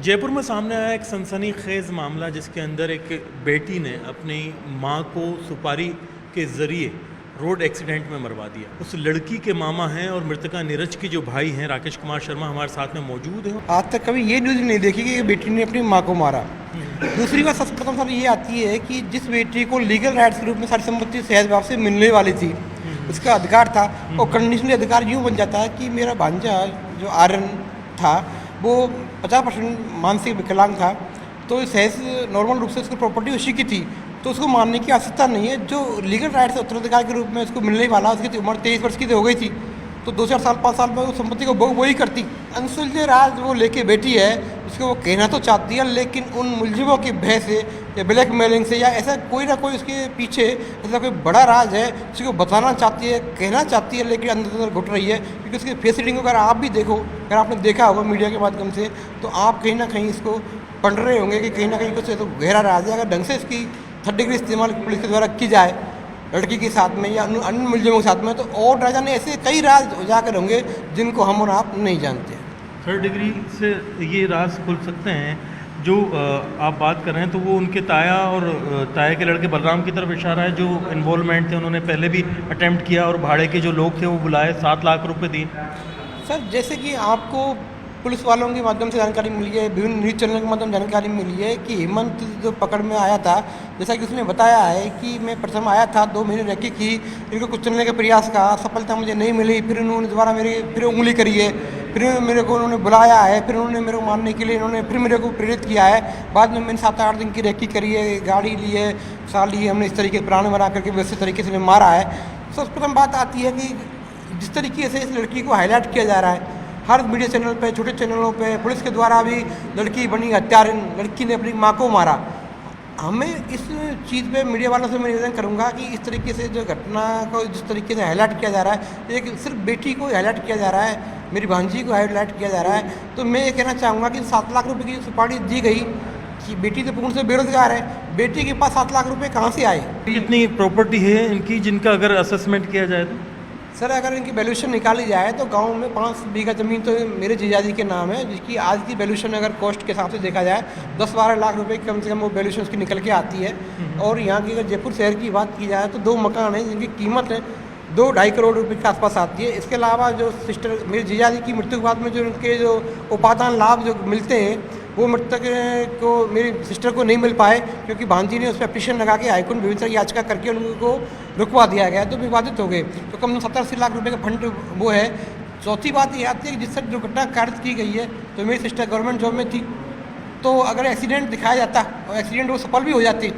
जयपुर में सामने आया एक सनसनीखेज मामला जिसके अंदर एक बेटी ने अपनी मां को सुपारी के ज़रिए रोड एक्सीडेंट में मरवा दिया। उस लड़की के मामा हैं और मृतका नीरज के जो भाई हैं राकेश कुमार शर्मा हमारे साथ में मौजूद हैं। आज तक कभी ये न्यूज़ नहीं देखी कि बेटी ने अपनी माँ को मारा। दूसरी बात सबसे प्रथम सर ये आती है कि जिस बेटी को लीगल राइट्स के रूप में सारी संपत्ति सहज भाव से मिलने वाली थी, उसका अधिकार था, और कंडीशनली अधिकार यूँ बन जाता है कि मेरा भांजा जो आर्यन था वो 50% मानसिक विकलांग था, तो सहज नॉर्मल रूप से उसकी प्रॉपर्टी उसी की थी, तो उसको मानने की आवश्यकता नहीं है। जो लीगल राइट्स उत्तराधिकार के रूप में उसको मिलने वाला, उसकी उम्र 23 वर्ष की तो हो गई थी, तो 2-4 साल 5 साल में उस संपत्ति को वो ही करती। अंशुल राज वो लेके बैठी है, उसको वो कहना तो चाहती है, लेकिन उन मुलजिमों की भय से या ब्लैकमेलिंग से या ऐसा कोई ना कोई उसके पीछे ऐसा कोई बड़ा राज है जिसको बताना चाहती है, कहना चाहती है, लेकिन अंदर अंदर घुट रही है। क्योंकि उसकी फेस रीडिंग अगर आप भी देखो, अगर आपने देखा होगा मीडिया के माध्यम से, तो आप कहीं ना कहीं इसको पढ़ रहे होंगे कि कहीं ना कहीं कुछ तो गहरा राज है। अगर ढंग से इसकी 3rd डिग्री इस्तेमाल पुलिस के द्वारा की जाए लड़की के साथ में या अन्य मुलजिमों के साथ में, तो और राजा ने ऐसे कई राज उजागर होंगे जिनको हम और आप नहीं जानते। 3rd डिग्री से ये राज खुल सकते हैं जो आप बात कर रहे हैं, तो वो उनके ताया और ताया के लड़के बलराम की तरफ इशारा है जो इन्वॉल्वमेंट थे। उन्होंने पहले भी अटेम्प्ट किया और भाड़े के जो लोग थे वो बुलाए, 7 लाख रुपए दिए। सर जैसे कि आपको पुलिस वालों के माध्यम से जानकारी मिली है, विभिन्न न्यूज़ चैनल के माध्यम से जानकारी मिली है कि हेमंत जो पकड़ में आया था, जैसा कि उसने बताया है कि मैं प्रथम आया था, 2 महीने रखी की, इनको कुछ चलने का प्रयास का, सफलता मुझे नहीं मिली, फिर उन्होंने दोबारा मेरी फिर उंगली करी है, फिर मेरे को उन्होंने बुलाया है, फिर उन्होंने मेरे को मारने के लिए इन्होंने फिर मेरे को प्रेरित किया है। बाद में मैंने 7-8 दिन की रेकी करी है, गाड़ी ली है, साल ली है, हमने इस तरीके से प्लान बना करके वैसे तरीके से मारा है। सबसे प्रथम बात आती है कि जिस तरीके से इस लड़की को हाईलाइट किया जा रहा है हर मीडिया चैनल पे, छोटे चैनलों पे, पुलिस के द्वारा भी लड़की बनी हत्यारिन, लड़की ने अपनी माँ को मारा। हमें इस चीज़ पे मीडिया वालों से मैं निवेदन करूँगा कि इस तरीके से जो घटना को जिस तरीके से हाईलाइट किया जा रहा है, एक सिर्फ बेटी को हाईलाइट किया जा रहा है, मेरी भांजी को हाईलाइट किया जा रहा है, तो मैं ये कहना चाहूँगा कि 7 लाख रुपये की सुपारी दी गई कि बेटी तो पूर्ण से बेरोजगार है, बेटी के पास 7 लाख रुपये कहाँ से आए? कितनी प्रॉपर्टी है इनकी जिनका अगर असेसमेंट किया जाए तो? सर अगर इनकी वैल्यूशन निकाली जाए तो गांव में 5 बीघा ज़मीन तो मेरे जीजाजी के नाम है, जिसकी आज की वैल्यूशन अगर कॉस्ट के हिसाब से देखा जाए 10-12 लाख रुपए कम से कम वो वैल्यूशन उसकी निकल के आती है। और यहाँ की अगर जयपुर शहर की बात की जाए तो 2 मकान हैं जिनकी कीमत है 2-2.5 करोड़ रुपए के आसपास आती है। इसके अलावा जो सिस्टर मेरे जीजाजी की मृत्यु के बाद में जो उनके जो उपादान लाभ जो मिलते हैं वो मृतक को मेरी सिस्टर को नहीं मिल पाए, क्योंकि भांजी ने उस पर पिटीशन लगा के हाईकोर्ट में विभिन्न याचिका करके उनको रुकवा दिया गया, तो विवादित हो गए। तो कम से कम 70-80 लाख रुपए का फंड वो है। चौथी बात ये आती है कि जिस तरह दुर्घटना कारित की गई है, तो मेरी सिस्टर गवर्नमेंट जॉब में थी, तो अगर एक्सीडेंट दिखाया जाता और एक्सीडेंट वो सफल भी हो जाती,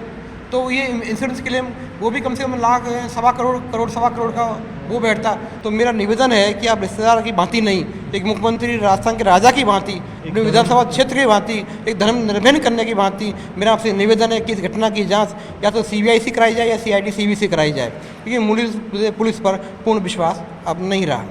तो ये इंश्योरेंस क्लेम वो भी कम से कम लाख 1.25 करोड़ का वो बैठता। तो मेरा निवेदन है कि आप रिश्तेदार की भांति नहीं, एक मुख्यमंत्री राजस्थान के राजा की भांति, अपने विधानसभा क्षेत्र की भांति, एक धर्म निर्भय करने की भांति मेरा आपसे निवेदन है कि इस घटना की जांच या तो CBI से कराई जाए या CID CB से कराई जाए, क्योंकि पुलिस पर पूर्ण विश्वास अब नहीं रहा।